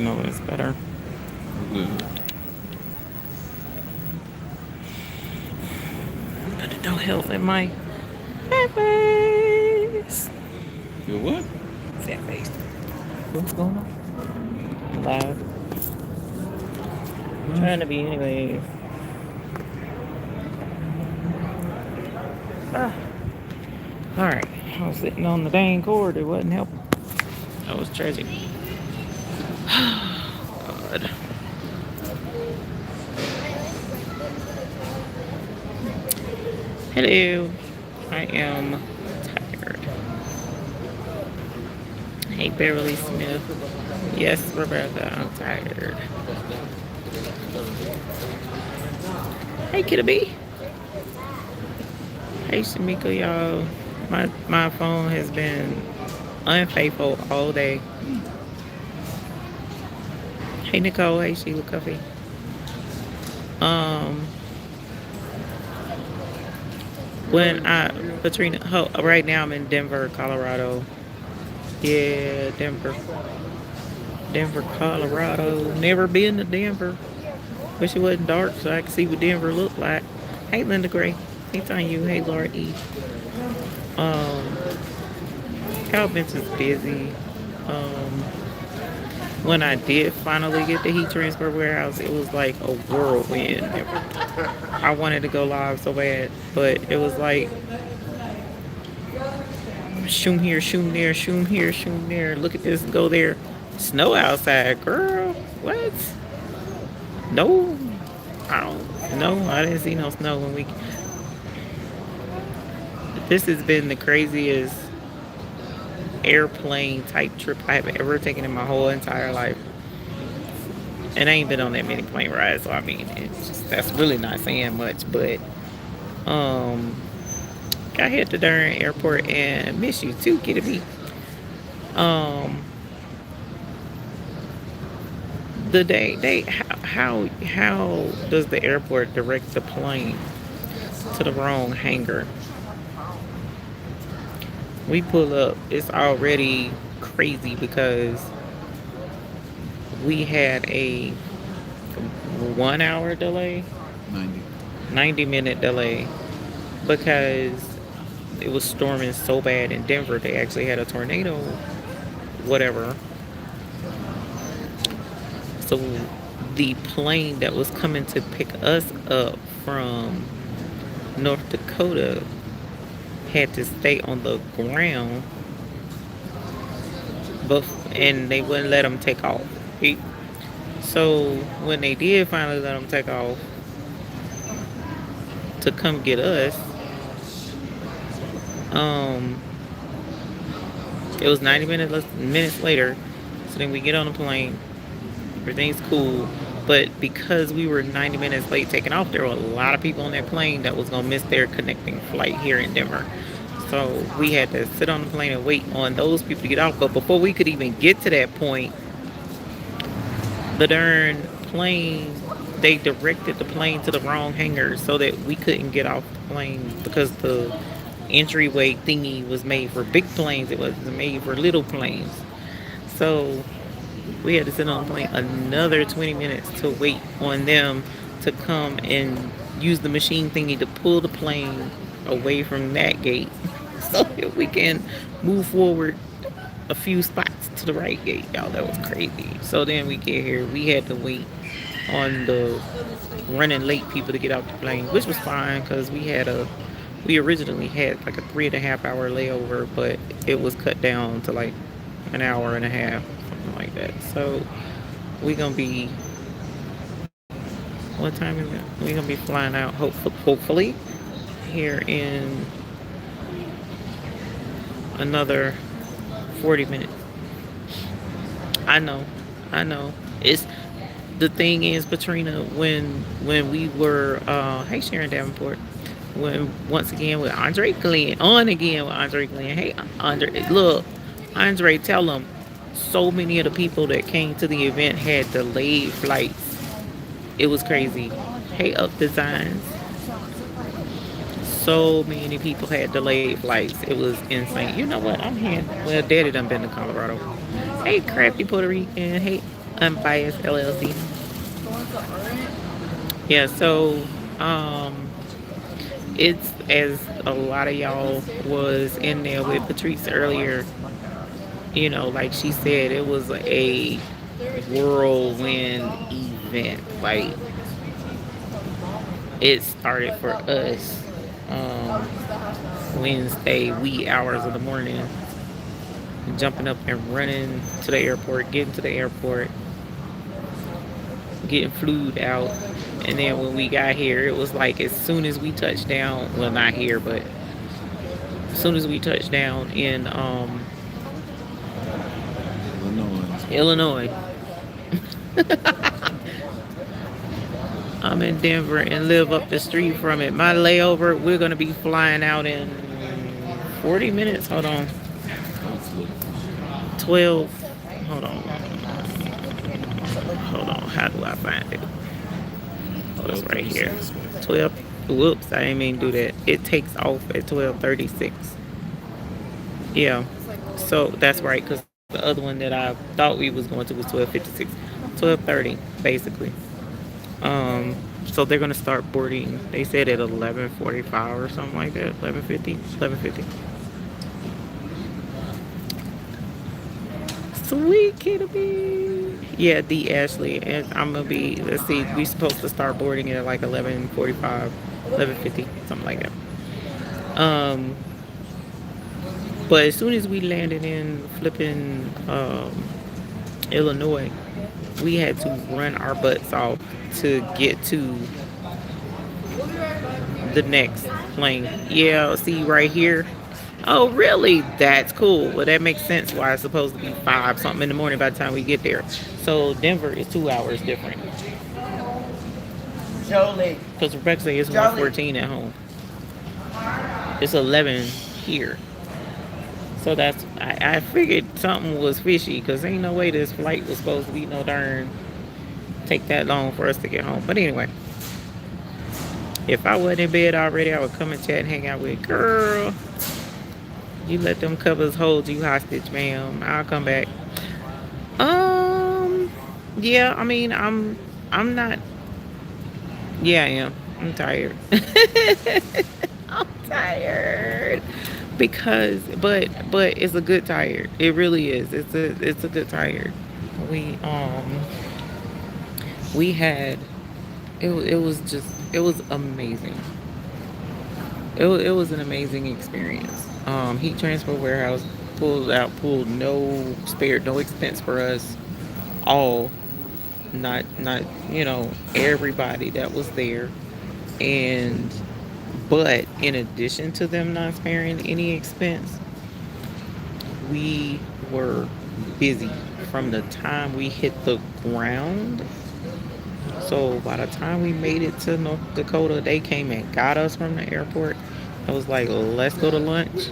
know it's better. Good. But it don't help in my fat face. Your what? Fat face. What's going on? Live. Huh? Trying to be anyways. Ah. Alright. I was sitting on the dang cord. It wasn't helping. That was tragic. God. Hello. I am tired. Hey, Beverly Smith. Yes, Rebecca, I'm tired. Hey, Kitty B. Hey, Shamika, y'all. My phone has been unfaithful all day. Hey, Nicole. Hey, Sheila Coffee. Um, when I Katrina, right now I'm in Denver, Colorado. Yeah, Denver, Colorado. Never been to Denver. Wish it wasn't dark so I could see what Denver looked like. Hey, Linda Gray. Hey, Tanya. Hey, Laura E. Um, Cal Benson's busy. Um, when I did finally get the heat transfer warehouse, it was like a whirlwind. I wanted to go live so bad, but it was like shoom here, shoom there, shoom here, shoom there. Look at this, go there. Snow outside, girl. What? No, I don't. No, I didn't see no snow when we. This has been the craziest airplane type trip I've ever taken in my whole entire life. And I ain't been on that many plane rides, so I mean, it's just, that's really not saying much. But um, got hit the darn airport and miss you too, Kitty B. Um, the day they how does the airport direct the plane to the wrong hangar? We pull up, it's already crazy because we had a 1 hour delay, 90. 90-minute delay because it was storming so bad in Denver. They actually had a tornado, whatever. So the plane that was coming to pick us up from North Dakota had to stay on the ground, but and they wouldn't let them take off. So when they did finally let them take off to come get us, um, it was 90 minutes later. So then we get on the plane. Everything's cool. But because we were 90 minutes late taking off, there were a lot of people on that plane that was going to miss their connecting flight here in Denver. So we had to sit on the plane and wait on those people to get off. But before we could even get to that point, the darn plane, they directed the plane to the wrong hangar so that we couldn't get off the plane because the entryway thingy was made for big planes. It wasn't made for little planes. So we had to sit on the plane another 20 minutes to wait on them to come and use the machine thingy to pull the plane away from that gate so that we can move forward a few spots to the right gate. Y'all, that was crazy. So then we get here, we had to wait on the running late people to get off the plane, which was fine because we originally had like a 3.5 hour layover, but it was cut down to like an hour and a half, something like that. So we gonna be, what time is it? We gonna be flying out hopefully here in another 40 minutes. I know, I know. It's the thing is, Patrina, when we were hey Sharon Davenport, when once again with Andre Glenn, on again with Andre Glenn. Hey Andre, look, Andre, tell them so many of the people that came to the event had delayed flights. It was crazy. Hey Up Designs. So many people had delayed flights. It was insane. You know what? I'm here. Well, Daddy done been to Colorado. Hey, Crafty Puerto Rican. Hey, Unbiased LLC. Yeah, so um it's as a lot of y'all was in there with Patrice earlier, you know, like she said, it was a whirlwind event. Like it started for us Wednesday, wee hours of the morning, jumping up and running to the airport, getting to the airport, getting flued out. And then when we got here, it was like as soon as we touched down, well, not here, but as soon as we touched down in Illinois. Illinois, I'm in Denver and live up the street from it. My layover, we're going to be flying out in 40 minutes. Hold on. Hopefully. 12. Hold on. Hold on. How do I find it? Oh, it's right here. 12. Whoops, I didn't mean to do that. It takes off at 12:36. Yeah. So that's right, because the other one that I thought we was going to was 12:56. 12:30, basically. So they're gonna start boarding. They said at 11:45 or something like that. 11:50. 11:50. Sweet kitty. Yeah, D Ashley, and I'm gonna be. Let's see. We supposed to start boarding at like 11:45, 11:50, something like that. Um, but as soon as we landed in flipping Illinois, we had to run our butts off to get to the next plane. Yeah, see right here. Oh, really? That's cool. Well, that makes sense why it's supposed to be 5 something in the morning by the time we get there. So Denver is 2 hours different. Jolie. Because Rebecca said it's 1:14 at home. It's 11 here. So that's, I figured something was fishy because ain't no way this flight was supposed to be no darn take that long for us to get home. But anyway, if I wasn't in bed already, I would come and chat and hang out with girl. You let them covers hold you hostage, ma'am. I'll come back. Yeah, I mean, I'm not. Yeah, I am. I'm tired. I'm tired but it's a good tired. It really is. It's a good tired. We we had it was just it was amazing. It was an amazing experience. Heat transfer warehouse pulled no spared no expense for us all. Not everybody that was there, and but in addition to them not sparing any expense, we were busy from the time we hit the ground. So by the time we made it to North Dakota, they came and got us from the airport. I was like, let's go to lunch.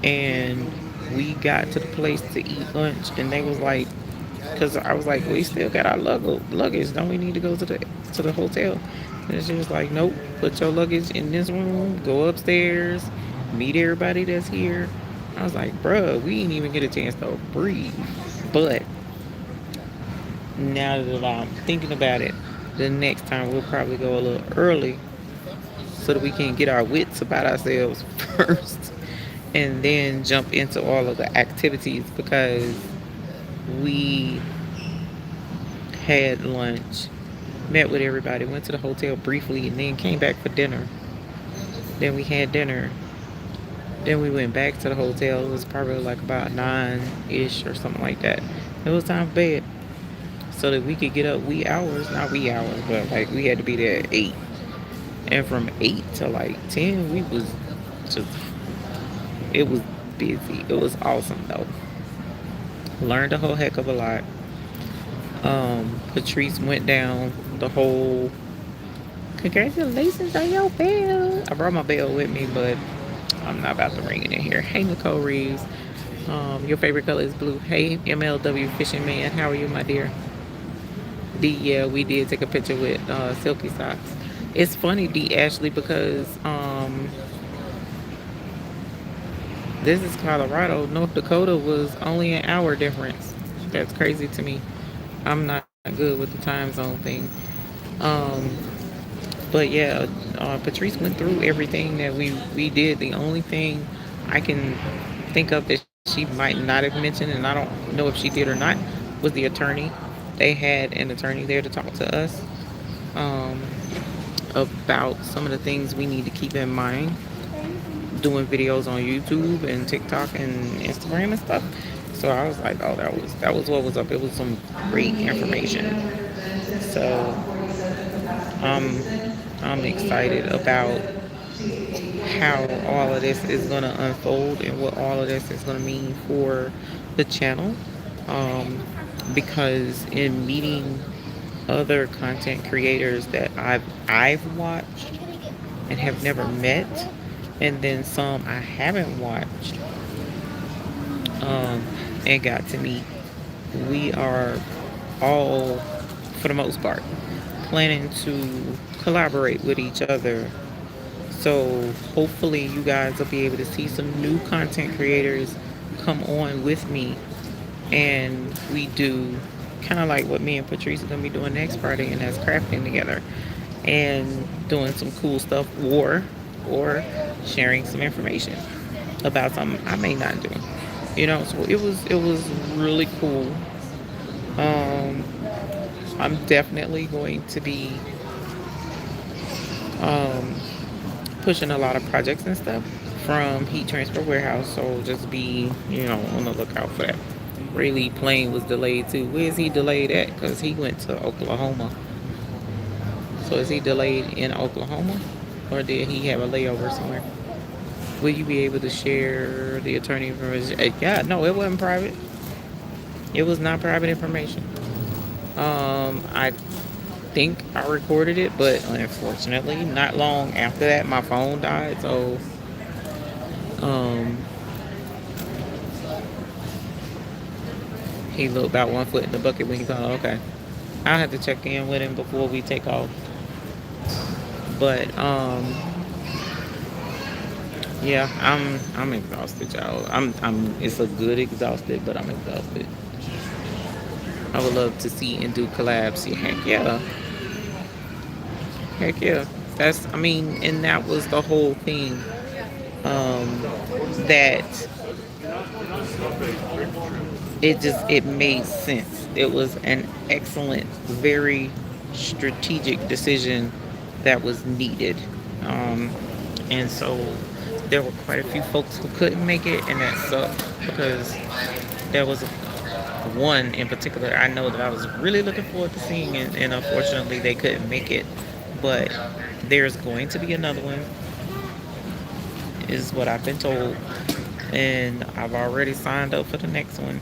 And we got to the place to eat lunch, and they was like, because I was like, we still got our luggage. Don't we need to go to the hotel? And she was like, nope. Put your luggage in this room. Go upstairs. Meet everybody that's here. I was like, bruh, we didn't even get a chance to breathe. But now that I'm thinking about it, the next time we'll probably go a little early so that we can get our wits about ourselves first and then jump into all of the activities because we had lunch, met with everybody, went to the hotel briefly, and then came back for dinner. Then we had dinner. Then we went back to the hotel. It was probably like about 9-ish or something like that. It was time for bed. So that we could get up wee hours, not wee hours, but like we had to be there at 8. And from 8 to like 10, we was just, it was busy. It was awesome though. Learned a whole heck of a lot. Patrice went down the whole congratulations on your bell. I brought my bell with me, but I'm not about to ring it in here. Hey Nicole Reeves. Your favorite color is blue. Hey MLW Fishing Man, how are you, my dear? D, yeah, we did take a picture with Silky Socks. It's funny, D Ashley, because this is Colorado. North Dakota was only an hour difference. That's crazy to me. I'm not good with the time zone thing. Um, but yeah, Patrice went through everything that we did. The only thing I can think of that she might not have mentioned, and I don't know if she did or not, was the attorney. They had an attorney there to talk to us um, about some of the things we need to keep in mind doing videos on YouTube and TikTok and Instagram and stuff. So I was like, oh, that was what was up. It was some great information. So I'm I'm excited about how all of this is going to unfold and what all of this is going to mean for the channel. Um, because in meeting other content creators that I've watched and have never met, and then some I haven't watched um, and got to meet, we are all, for the most part, planning to collaborate with each other. So hopefully you guys will be able to see some new content creators come on with me, and we do kind of like what me and Patrice are gonna be doing next Friday, and that's crafting together and doing some cool stuff, or sharing some information about something I may not do. So it was really cool. Um, I'm definitely going to be um, pushing a lot of projects and stuff from Heat Transfer Warehouse. So just be, on the lookout for that. Rayleigh plane was delayed too. Where's he delayed at? Because he went to Oklahoma. So is he delayed in Oklahoma? Or did he have a layover somewhere? Will you be able to share the attorney information? Yeah, no, it wasn't private. It was not private information. I think I recorded it, but unfortunately, not long after that, my phone died. So, um, he looked about 1 foot in the bucket when he called. Okay, I'll have to check in with him before we take off. But yeah, I'm exhausted, y'all. I'm. It's a good exhausted, but I'm exhausted. I would love to see and do collabs. Yeah, heck yeah, heck yeah. I mean, and that was the whole thing. That it made sense. It was an excellent, very strategic decision that was needed. Um, and so there were quite a few folks who couldn't make it, and that sucked because there was one in particular I know that I was really looking forward to seeing, and unfortunately they couldn't make it. But there's going to be another one, is what I've been told, and I've already signed up for the next one.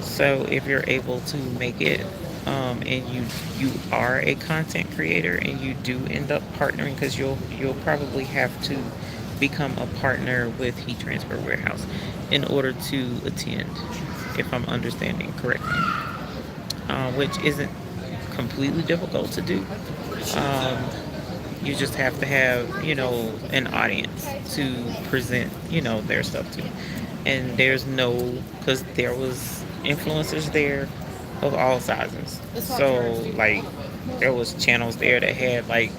So if you're able to make it, and you are a content creator and you do end up partnering, because you'll probably have to become a partner with Heat Transfer Warehouse in order to attend, if I'm understanding correctly, which isn't completely difficult to do. Um, you just have to have, an audience to present, their stuff to. And there's no, because there was influencers there of all sizes. So, like, there was channels there that had, like,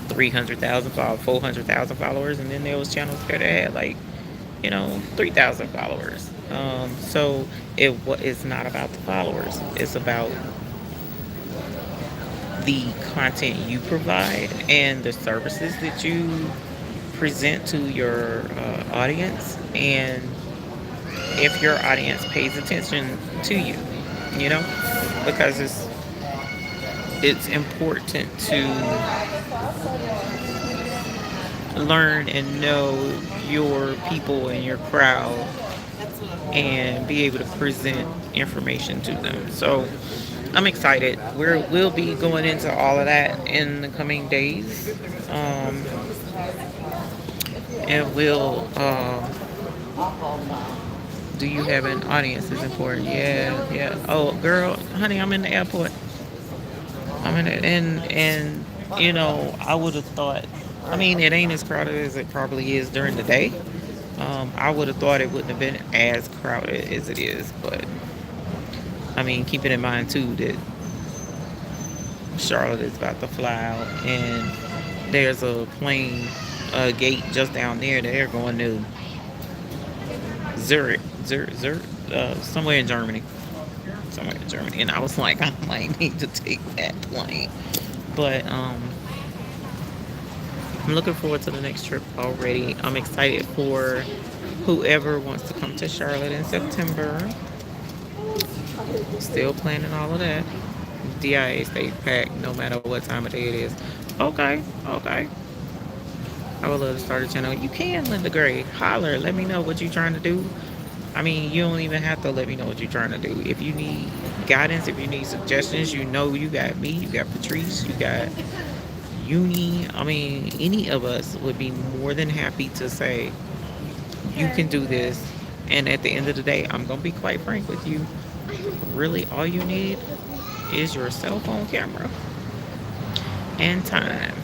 300,000 followers, 400,000 followers, and then there was channels there that had, like, 3,000 followers. So it's not about the followers. It's about the content you provide and the services that you present to your audience, and if your audience pays attention to you, you know, because it's important to learn and know your people and your crowd and be able to present information to them. So I'm excited. We'll be going into all of that in the coming days. And we'll do you have an audience is important? Yeah, yeah. Oh, girl, honey, I'm in the airport. I'm in it, and I would have thought. I mean, it ain't as crowded as it probably is during the day. I would have thought it wouldn't have been as crowded as it is, but I mean, keeping in mind too that Charlotte is about to fly out, and there's a plane gate just down there that they're going to Zurich, somewhere in Germany, and I was like, I might need to take that plane, but I'm looking forward to the next trip already. I'm excited for whoever wants to come to Charlotte in September. Still planning all of that. DIA stays packed no matter what time of day it is. Okay, okay. I would love to start a channel. You can, Linda Gray. Holler. Let me know what you're trying to do. I mean, you don't even have to let me know what you're trying to do. If you need guidance, if you need suggestions, you know you got me, you got Patrice, you got Uni. I mean, any of us would be more than happy to say, you can do this. And at the end of the day, I'm going to be quite frank with you. Really, all you need is your cell phone camera and time.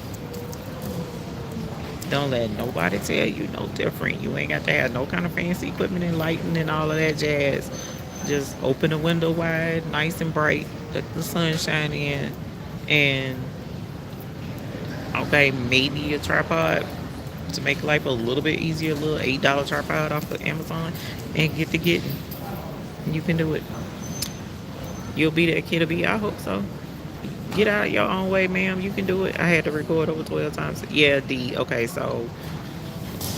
Don't let nobody tell you no different. You ain't got to have no kind of fancy equipment and lighting and all of that jazz. Just open the window wide, nice and bright, let the sun shine in, and okay, maybe a tripod to make life a little bit easier, a little $8 tripod off of Amazon, and get to getting. You can do it. You'll be that kid to be. I hope so. Get out of your own way, ma'am. You can do it. I had to record over 12 times. Yeah, D. Okay, so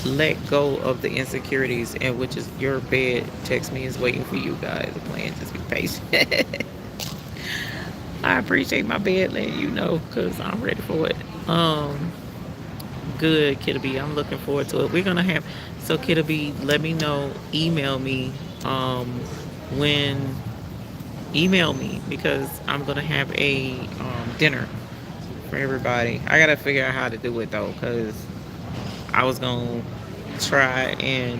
let go of the insecurities, and which is your bed. Text me is waiting for you guys. The plan, just be patient. I appreciate my bed letting you know because I'm ready for it. Good, Kidda B. I'm looking forward to it. We're gonna have so Kidda B, let me know. When email me because I'm gonna have a dinner for everybody. I gotta figure out how to do it though, because I was gonna try and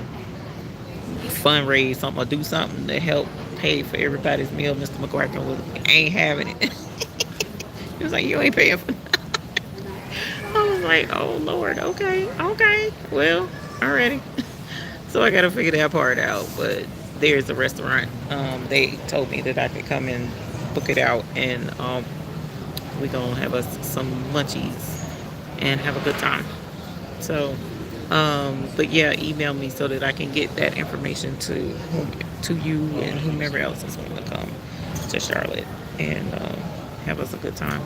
fundraise something or do something to help pay for everybody's meal. Mr. McCracken was ain't having it. He was like, "You ain't paying for." I was like, "Oh Lord, okay, okay, well, alrighty." So I gotta figure that part out. But there's a restaurant. They told me that I could come and book it out, and we gonna have us some munchies and have a good time. So, but yeah, email me so that I can get that information to you and whomever else is going to come to Charlotte and have us a good time.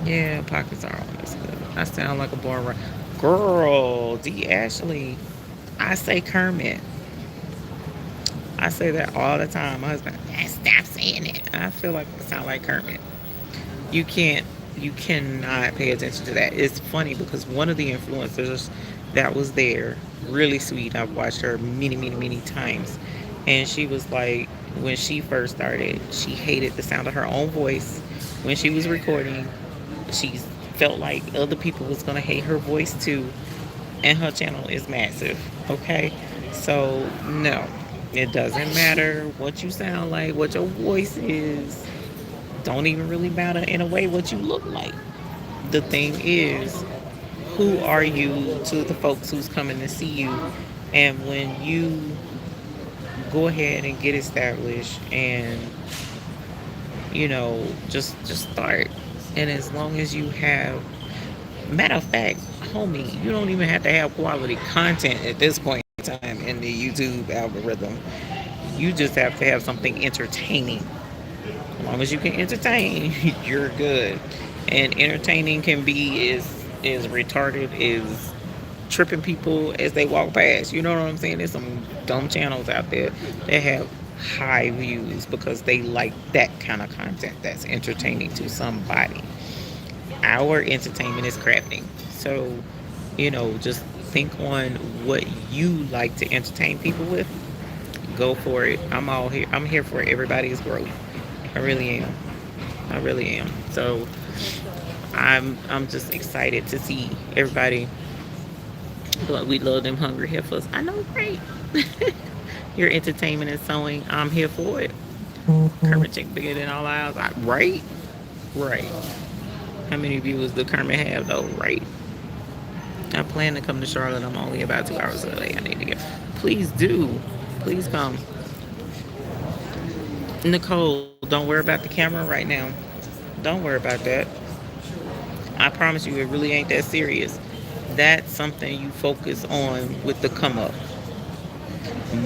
Yeah, pockets are on this good. I sound like a born girl. D. Ashley. I say Kermit. I say that all the time. My husband, stop saying it. I feel like I sound like Kermit. You can't, you cannot pay attention to that. It's funny because one of the influencers that was there, really sweet. I've watched her many, many, many times. And she was like, when she first started, she hated the sound of her own voice when she was recording. She felt like other people was going to hate her voice too. And her channel is massive. Okay? So, no. It doesn't matter what you sound like, what your voice is. Don't even really matter in a way what you look like. The thing is, who are you to the folks who's coming to see you? And when you go ahead and get established and just start. And as long as you have, matter of fact, homie, you don't even have to have quality content at this point in time in the YouTube algorithm. You just have to have something entertaining. As long as you can entertain, you're good. And entertaining can be as retarded as tripping people as they walk past. You know what I'm saying? There's some dumb channels out there that have high views because they like that kind of content that's entertaining to somebody. Our entertainment is crafting. So, just think on what you like to entertain people with. Go for it. I'm all here. I'm here for everybody's growth. I really am. I really am. So I'm just excited to see everybody. But we love them hungry heifers. I know, right? Your entertainment is sewing. I'm here for it. Kermit chick bigger than all ours. Right? Right. How many viewers does Kermit have though? Right. I plan to come to Charlotte. I'm only about 2 hours away. I need to get. Please do. Please come. Nicole, don't worry about the camera right now. Don't worry about that. I promise you, it really ain't that serious. That's something you focus on with the come up.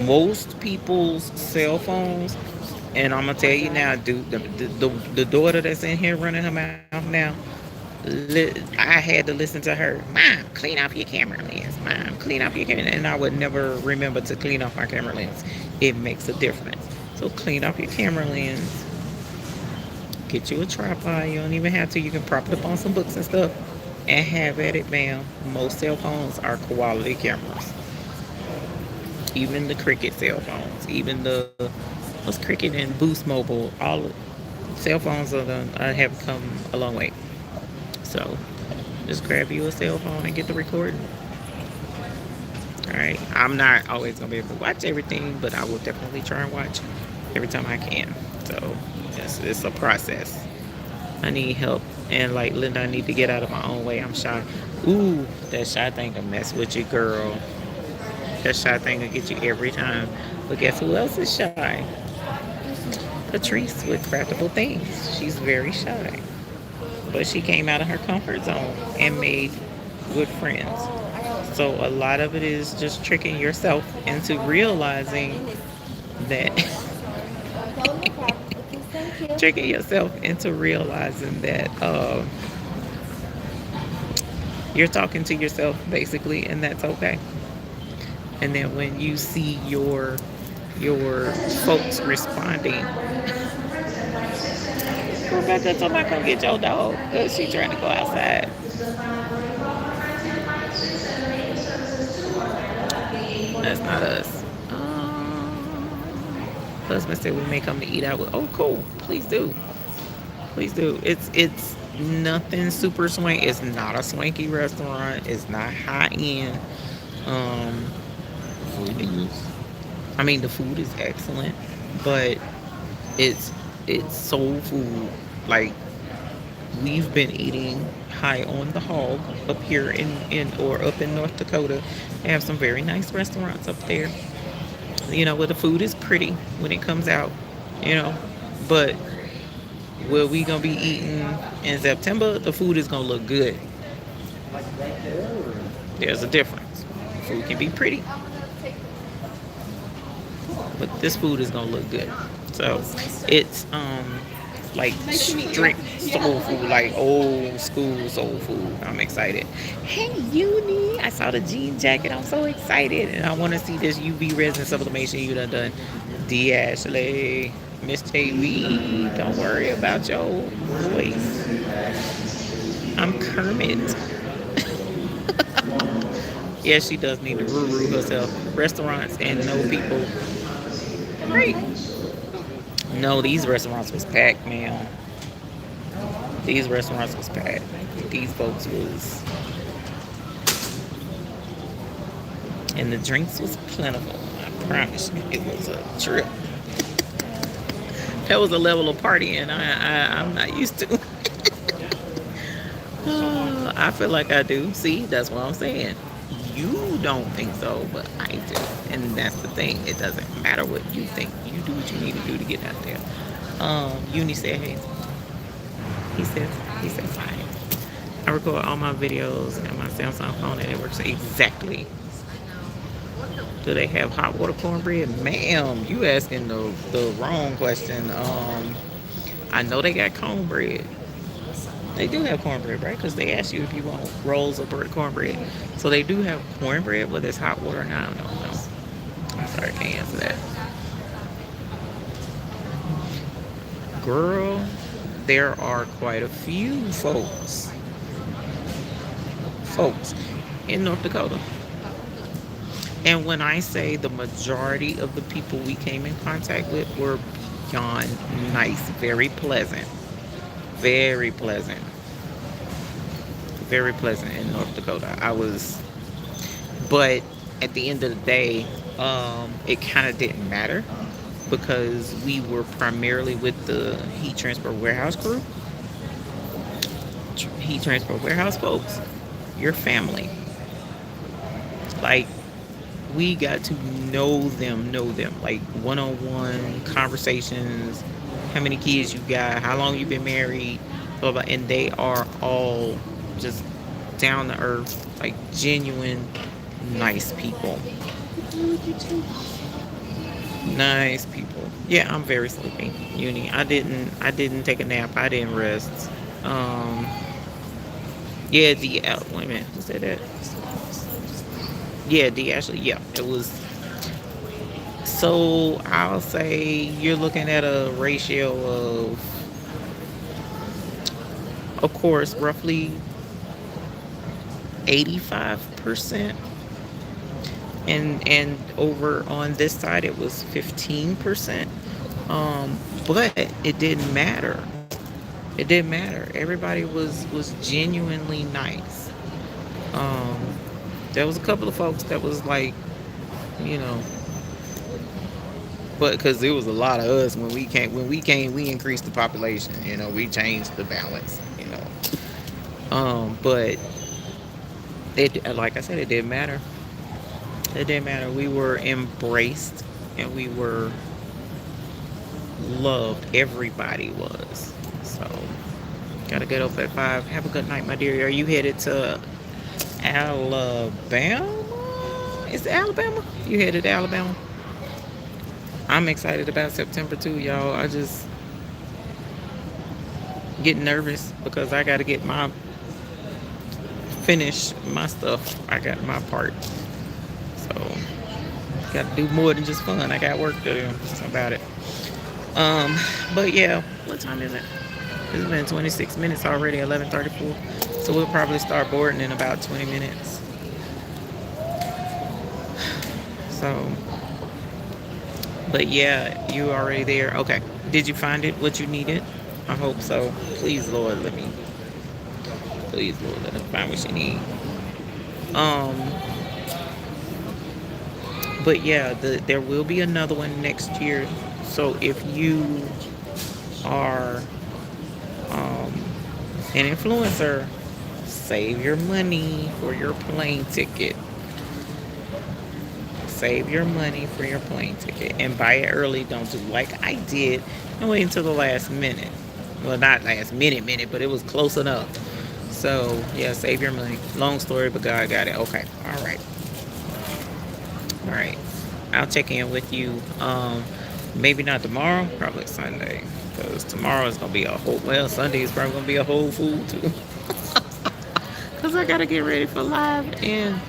Most people's cell phones, and I'm gonna tell you now, dude, the daughter that's in here running her mouth now, I had to listen to her. Mom, clean off your camera lens. Mom, clean off your camera. And I would never remember to clean off my camera lens. It makes a difference. So clean off your camera lens. Get you a tripod. You don't even have to. You can prop it up on some books and stuff and have at it, bam. Most cell phones are quality cameras. Even the Cricket cell phones, even the what's Cricket and Boost Mobile, all cell phones have come a long way. So just grab you a cell phone and get the recording. All right. I'm not always gonna be able to watch everything, but I will definitely try and watch every time I can. So it's a process. I need help, and like Linda, I need to get out of my own way. I'm shy. Ooh, that shy thing can mess with you, girl. That shy thing will get you every time. But guess who else is shy? Patrice with Craftable Things. She's very shy. But she came out of her comfort zone and made good friends. So a lot of it is just tricking yourself into realizing that tricking yourself into realizing that you're talking to yourself basically, and that's okay. And then when you see your folks responding, Rebecca told me come get your dog because she trying to go outside. That's not us. Husband said we may come to eat out with. Oh, cool. Please do. Please do. It's nothing super swanky. It's not a swanky restaurant. It's not high end. Um, Food is I mean the food is excellent, but it's it's soul food. Like we've been eating high on the hog up here in or up in North Dakota. They have some very nice restaurants up there. Where the food is pretty when it comes out. You know, but where we gonna be eating in September, the food is gonna look good. There's a difference. Food can be pretty, but this food is gonna look good. So it's like strict soul food, like old school soul food. I'm excited. Hey Uni, I saw the jean jacket. I'm so excited, and I want to see this UV resin sublimation you done. D Ashley, Miss JV, don't worry about your voice. I'm Kermit. Yeah, she does need to roo herself. Restaurants and no people. Great. No, these restaurants was packed, man. These restaurants was packed. These folks was, and the drinks was plentiful. I promise you, it was a trip. That was a level of partying I'm not used to. I feel like I do. See, that's what I'm saying. You don't think so, but I do. And that's the thing. It doesn't matter what you think. You do what you need to do to get out there. Uni said, hey. He said, fine. I record all my videos on my Samsung phone and it works exactly. Do they have hot water cornbread? Ma'am, you asking the wrong question. I know they got cornbread. They do have cornbread, right? Because they ask you if you want rolls of cornbread. So they do have cornbread, whether it's hot water or not. I don't know. I'm sorry, I can't answer that. Girl, there are quite a few folks in North Dakota. And when I say the majority of the people we came in contact with were beyond nice, very pleasant. Very pleasant. Very pleasant in North Dakota. But at the end of the day, it kind of didn't matter because we were primarily with the heat transfer warehouse crew. Heat transfer warehouse folks, your family. Like, we got to know them, like one-on-one conversations. How many kids you got? How long you been married? Blah blah. And they are all just down to earth, like genuine, nice people. Nice people. Yeah, I'm very sleepy. Uni. I didn't take a nap. I didn't rest. Um. Yeah. Wait a minute. Who said that? Yeah. The Ashley. Yeah. It was. So I'll say you're looking at a ratio of course, roughly 85%, and over on this side it was 15%. But it didn't matter. It didn't matter. Everybody was genuinely nice. Um, there was a couple of folks that was like, you know, but because there was a lot of us when we came, we increased the population. We changed the balance. But it, like I said, it didn't matter. It didn't matter. We were embraced and we were loved. Everybody was. So, gotta get up at 5. Have a good night, my dear. Are you headed to Alabama? Is it Alabama? You headed to Alabama? I'm excited about September too, y'all. I just get nervous because I gotta get my finish my stuff. I got my part. So, got to do more than just fun. I got work to do. That's about it. Um, but yeah, what time is it? It's been 26 minutes already, 11:34. So we'll probably start boarding in about 20 minutes. So, but yeah, you already there. Okay. Did you find it? What you needed? I hope so. Please, Lord, let me. Please, Lord, let us find what you need. Um, but yeah, there will be another one next year. So if you are an influencer, save your money for your plane ticket. Save your money for your plane ticket and buy it early. Don't do like I did and wait until the last minute. Well, not last minute, but it was close enough. So yeah, save your money. Long story, but God got it. Okay. All right. All right. I'll check in with you. Maybe not tomorrow, probably Sunday. Because tomorrow is gonna be a whole Sunday is probably gonna be a whole food too. Cause I gotta get ready for live and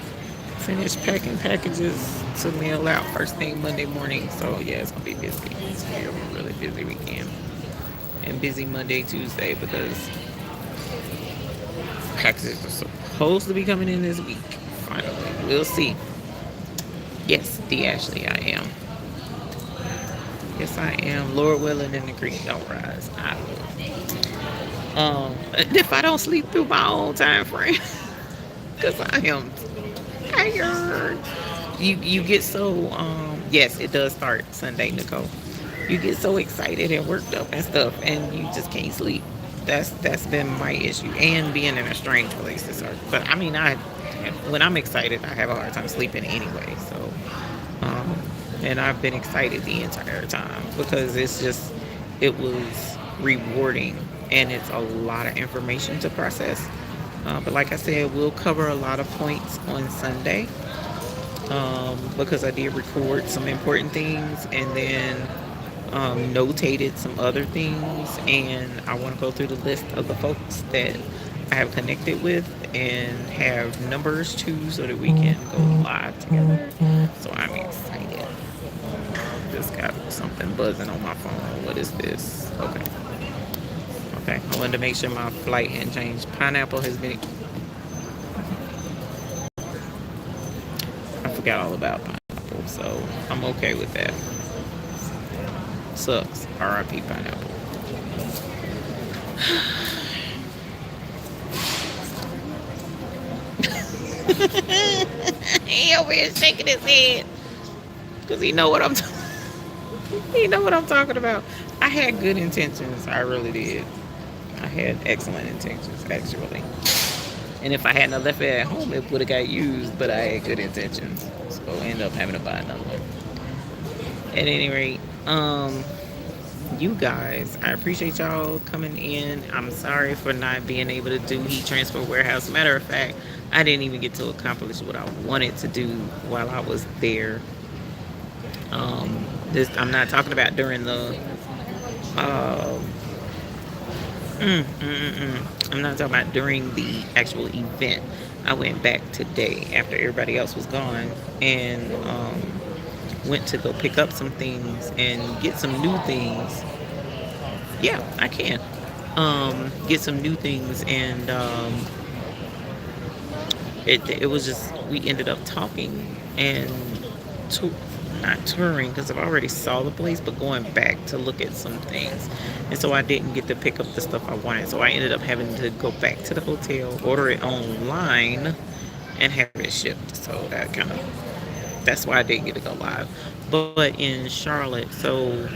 finish packing packages to mail out first thing Monday morning. So yeah, it's gonna be busy. It's gonna be a really busy weekend. And busy Monday, Tuesday because packages are supposed to be coming in this week. Finally. We'll see. Yes, D Ashley, I am. Yes, I am. Lord willing and the creek don't rise. I will. If I don't sleep through my own time frame, because I am tired. You get so yes, it does start Sunday, Nicole. You get so excited and worked up and stuff, and you just can't sleep. That's been my issue, and being in a strange place is hard. But I mean, I when I'm excited, I have a hard time sleeping anyway. So, um, and I've been excited the entire time because it was rewarding, and it's a lot of information to process. But like I said, we'll cover a lot of points on Sunday because I did record some important things and then notated some other things. And I want to go through the list of the folks that I have connected with and have numbers too so that we can go live together. So I'm excited. Just got something buzzing on my phone. What is this? Okay. Okay. I wanted to make sure my flight hadn't changed. Pineapple has been. I forgot all about pineapple, so I'm okay with that. Sucks. R.I.P. Pineapple. He over here shaking his head because he know what I'm. He know what I'm talking about. I had good intentions. I really did. I had excellent intentions, actually. And if I hadn't have left it at home, it would have got used, but I had good intentions. So I ended up having to buy another one. At any rate, you guys, I appreciate y'all coming in. I'm sorry for not being able to do heat transfer warehouse. Matter of fact, I didn't even get to accomplish what I wanted to do while I was there. This I'm not talking about during the uh, I'm not talking about during the actual event. I went back today after everybody else was gone and went to go pick up some things and get some new things. Yeah, I can. Get some new things and it was just we ended up talking and to, not touring because I've already saw the place, but going back to look at some things, and so I didn't get to pick up the stuff I wanted. So I ended up having to go back to the hotel, order it online, and have it shipped. So that's why I didn't get to go live. But in Charlotte, so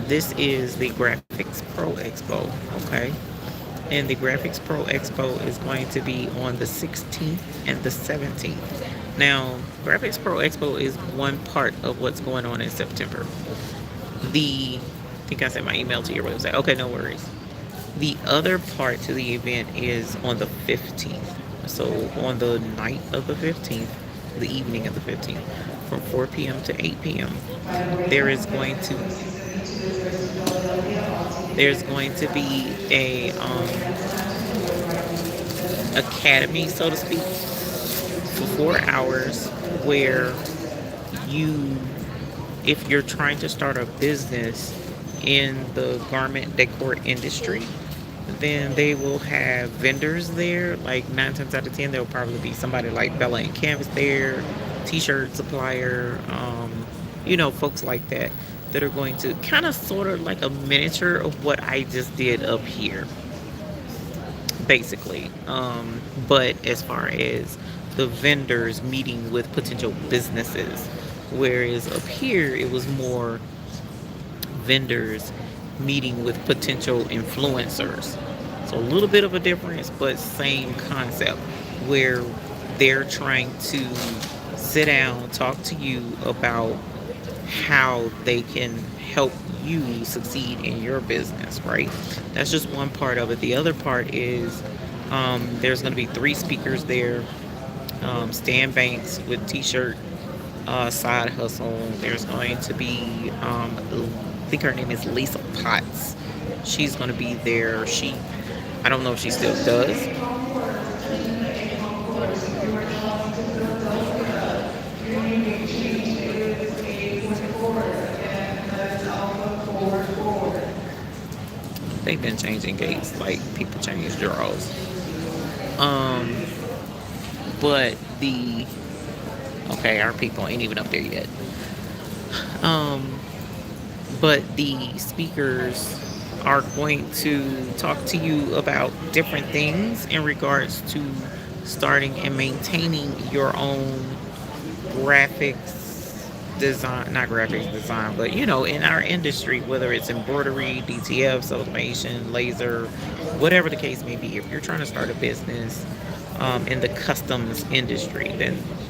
this is the Graphics Pro Expo, okay? And the Graphics Pro Expo is going to be on the 16th and the 17th. Now, Graphics Pro Expo is one part of what's going on in September. I think I sent my email to your website. Okay, no worries. The other part to the event is on the 15th. So on the night of the 15th, the evening of the 15th, from 4 p.m. to 8 p.m., there is going to there's going to be a academy, so to speak, for 4 hours where you, if you're trying to start a business in the garment decor industry, then they will have vendors there. Like 9 times out of 10, there'll probably be somebody like Bella and Canvas there, t-shirt supplier, folks like that that are going to kind of sort of like a miniature of what I just did up here, basically. But as far as the vendors meeting with potential businesses, whereas up here it was more vendors meeting with potential influencers. So a little bit of a difference, but same concept where they're trying to sit down, talk to you about how they can help you succeed in your business, right? That's just one part of it. The other part is there's going to be 3 speakers there. Stan Banks with T-shirt Side Hustle. There's going to be, I think her name is Lisa Potts. She's going to be there. I don't know if she still does. They've been changing gates like people change draws. But our people ain't even up there yet. But the speakers are going to talk to you about different things in regards to starting and maintaining your own graphics design, not graphics design, but in our industry, whether it's embroidery, DTF, sublimation, laser, whatever the case may be. If you're trying to start a business in the customs industry,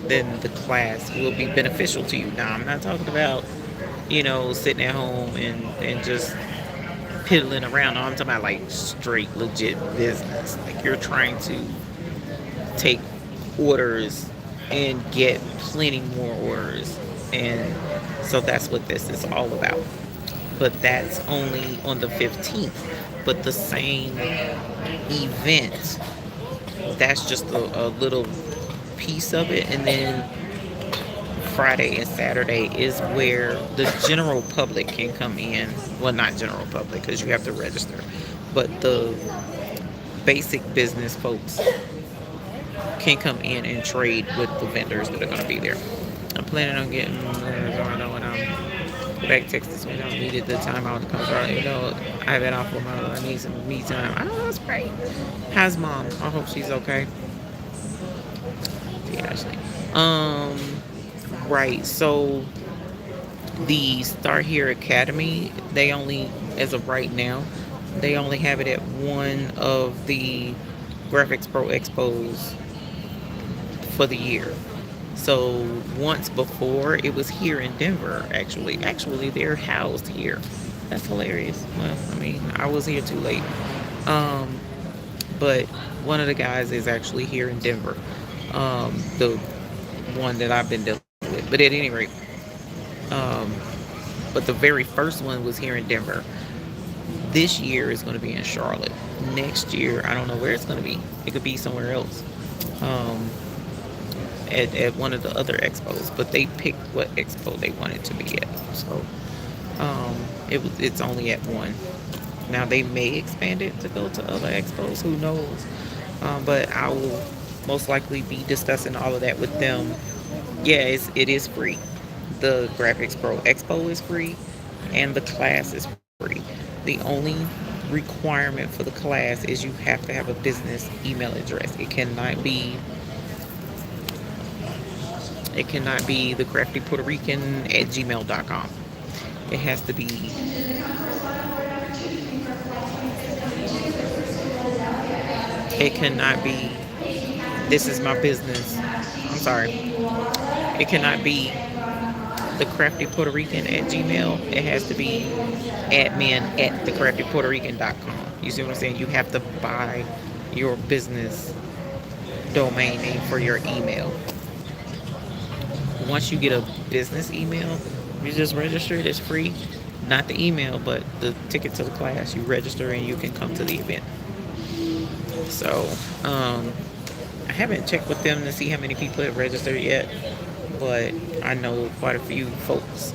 then the class will be beneficial to you. Now, I'm not talking about sitting at home and just piddling around. No, I'm talking about like straight legit business. Like you're trying to take orders and get plenty more orders. And so that's what this is all about. But that's only on the 15th. But the same event, that's just a little piece of it. And then Friday and Saturday is where the general public can come in. Well, not general public because you have to register. But the basic business folks can come in and trade with the vendors that are going to be there. I'm planning on getting when I'm back to Texas when I needed the time out to come out. I've been off for my I need some me time. I don't know, it's great. How's mom? I hope she's okay. Yeah, actually. Right. So the Start Here Academy, they only, as of right now, They only have it at one of the Graphics Pro Expos for the year. So once before, it was here in Denver. Actually, they're housed here. That's hilarious. Well, I mean, I was here too late. Um, but one of the guys is actually here in Denver. The one that I've been dealing with. But at any rate, um, but the very first one was here in Denver. This year is going to be in Charlotte. Next year, I don't know where it's going to be. It could be somewhere else. Um, at one of the other expos, but they picked what expo they wanted to be at. So it's only at one. Now they may expand it to go to other expos. Who knows? But I will most likely be discussing all of that with them. Yeah, it is free. The Graphics Pro Expo is free, and the class is free. The only requirement for the class is you have to have a business email address. It cannot be the crafty Puerto Rican at gmail.com. It has to be, it cannot be, this is my business. I'm sorry. It cannot be the crafty Puerto Rican at Gmail. It has to be admin at thecraftypuertorican.com. You see what I'm saying? You have to buy your business domain name for your email. Once you get a business email, you just register it. It's free. Not the email, but the ticket to the class. You register and you can come to the event. So, I haven't checked with them to see how many people have registered yet, but I know quite a few folks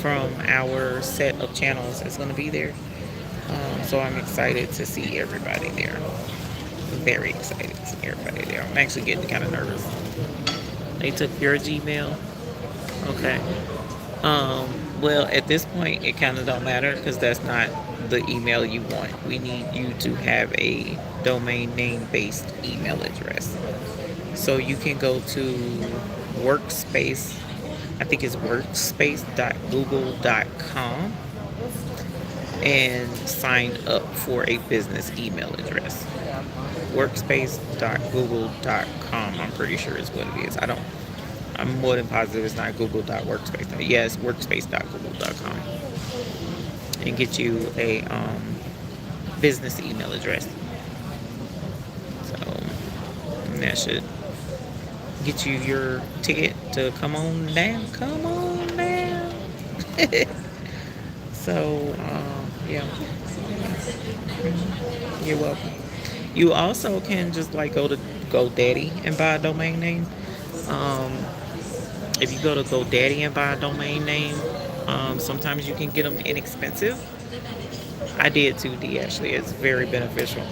from our set of channels is going to be there. So I'm excited to see everybody there. Very excited to see everybody there. I'm actually getting kind of nervous. They took your Gmail. Okay. Um, well, at this point, it kind of don't matter because that's not the email you want. We need you to have a domain name based email address. So you can go to workspace. I think it's workspace.google.com and sign up for a business email address. Workspace.google.com, I'm pretty sure is what it is. I'm more than positive it's not google.workspace. Yes, workspace.google.com. And get you a business email address. So that should get you your ticket to come on down. Come on down. So, yeah. You're welcome. You also can just like go to GoDaddy and buy a domain name. Um, if you go to GoDaddy and buy a domain name, sometimes you can get them inexpensive. I did too, D. Actually, it's very beneficial.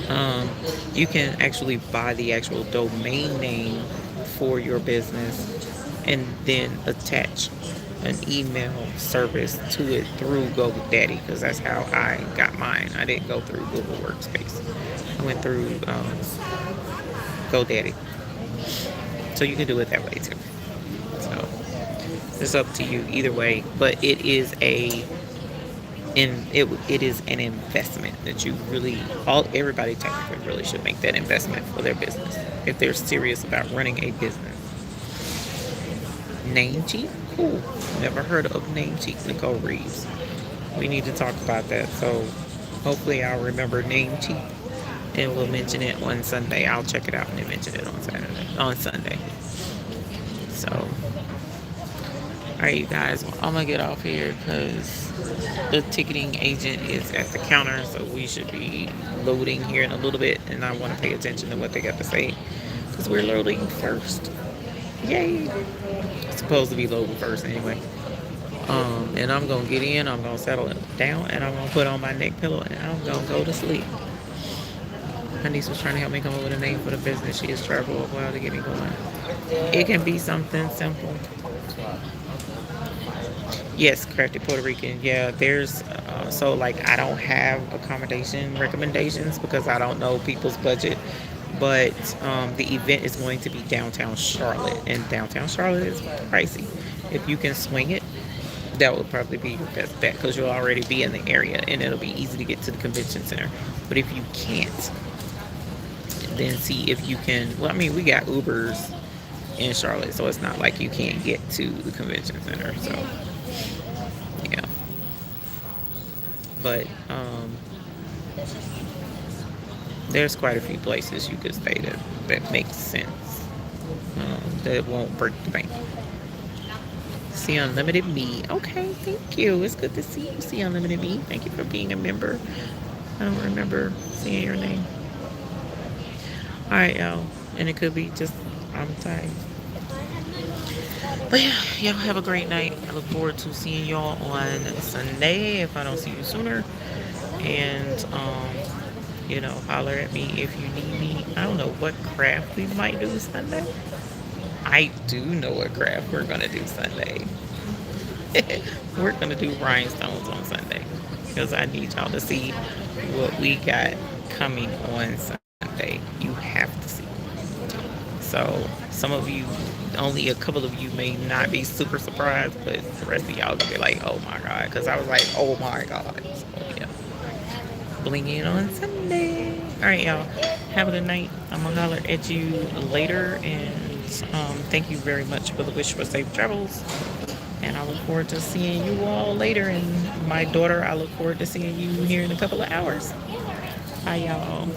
Um, you can actually buy the actual domain name for your business and then attach an email service to it through GoDaddy because that's how I got mine. I didn't go through Google Workspace. I went through GoDaddy. So you can do it that way too. So it's up to you either way. But it is an investment that you really everybody technically really should make that investment for their business if they're serious about running a business. Namecheap, cool. Never heard of Namecheap, Nicole Reeves. We need to talk about that. So hopefully I'll remember Namecheap and we'll mention it on Sunday. I'll check it out and then mention it on Sunday. So, all right, you guys. Well, I'm gonna get off here because the ticketing agent is at the counter, so we should be loading here in a little bit, and I want to pay attention to what they got to say because we're loading first. Yay! It's supposed to be loading first anyway. And I'm gonna get in. I'm gonna settle it down, and I'm gonna put on my neck pillow, and I'm gonna go to sleep. My niece was trying to help me come up with a name for the business. She has traveled a while to get me going. It can be something simple. Yes, Crafty Puerto Rican. Yeah, there's so like I don't have accommodation recommendations because I don't know people's budget. But the event is going to be downtown Charlotte, and downtown Charlotte is pricey. If you can swing it, That would probably be your best bet because you'll already be in the area and it'll be easy to get to the convention center. But if you can't, then see if you can. Well, I mean, we got Ubers in Charlotte, so it's not like you can't get to the convention center. So, yeah. But there's quite a few places you could stay that makes sense. That won't break the bank. See Unlimited Me. Okay, thank you. It's good to see you, See Unlimited Me. Thank you for being a member. I don't remember seeing your name. All right, y'all. And it could be just I'm tired. But yeah, y'all have a great night. I look forward to seeing y'all on Sunday if I don't see you sooner. And holler at me if you need me. I don't know what craft we might do Sunday. I do know what craft we're gonna do Sunday. We're gonna do rhinestones on Sunday because I need y'all to see what we got coming on Sunday. You have to see. So some of you, only a couple of you may not be super surprised, but the rest of y'all gonna be like, "Oh my god!" Because I was like, "Oh my god!" So yeah, bling in on Sunday. All right, y'all. Have a good night. I'm gonna holler at you later, and thank you very much for the wish for safe travels. And I look forward to seeing you all later. And my daughter, I look forward to seeing you here in a couple of hours. Bye, y'all.